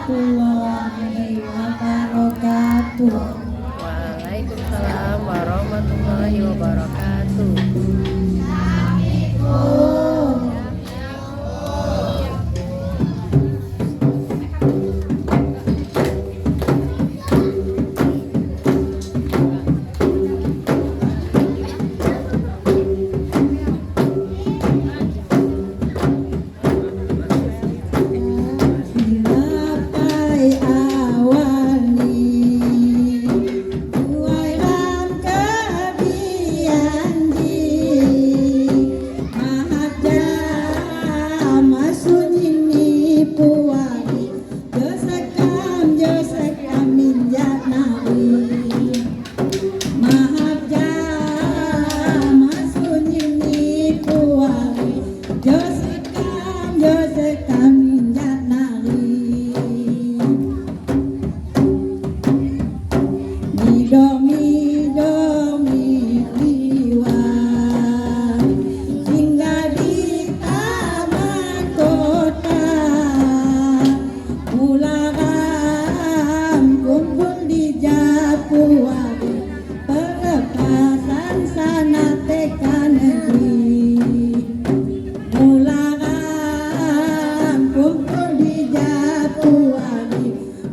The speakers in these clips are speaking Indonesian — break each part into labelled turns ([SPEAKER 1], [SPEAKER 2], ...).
[SPEAKER 1] warahmatullahi wabarakatuh.
[SPEAKER 2] Waalaikumsalam warahmatullahi wabarakatuh.
[SPEAKER 1] Gapai awali Tuairan kebianji Mahadja masunyi puari Josekam minjak nawi Mahadja masunyi puari Josekam minjak nawi Mido-mido liwat singgah di taman kota Ularang kumpul di Japuari pelepasan sana TK negeri Ularang kumpul di Japuari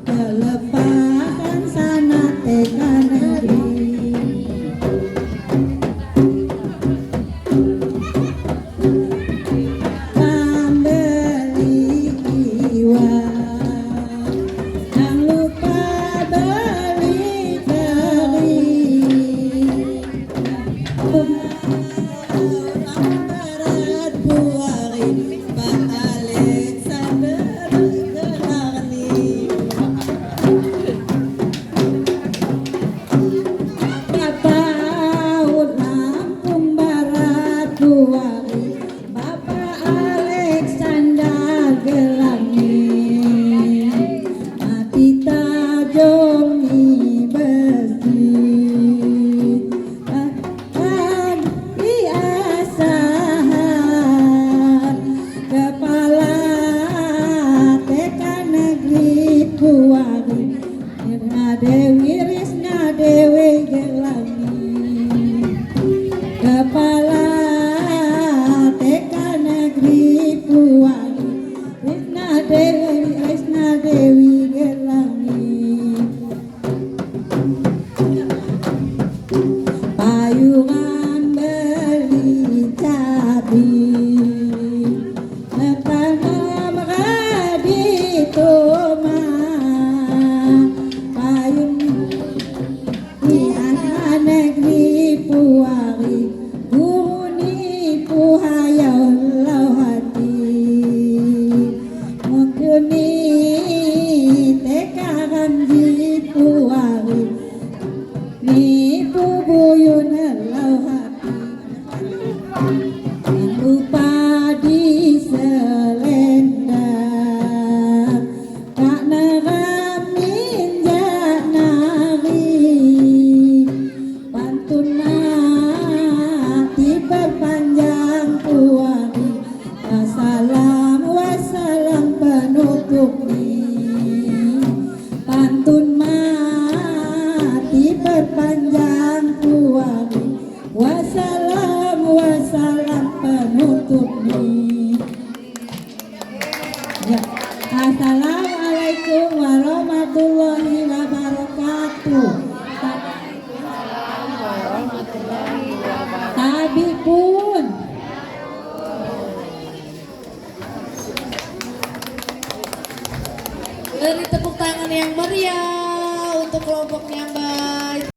[SPEAKER 1] pelepasan sana TK negeri Pembeli iwan jangan lupa beli teri berat buari Pak Alexander Gelarni Bapak Lampung Barat buari Bapak Alexander Gelarni mati tajomi besi bahkan diasahan kepala TK negeri Puari Risna Dewi Gelarni kepala TK negeri Puari Risna Dewi Gelarni payungan beli cabai tanam di rumah payung di anak negeri Puari guru nipu hayal hati mungkini tekaran di Puari nipu buyun lau hati jangan lupa di selendang Kak Neram minjak nari pantun mati berpanjang Puari wassalam penutup nih pantun mati berpanjang Puari wassalam penutup nih ya. Assalamualaikum warahmatullahi wabarakatuh. Tabi pun
[SPEAKER 3] Beri tepuk tangan yang meriah untuk kelompoknya Mbak.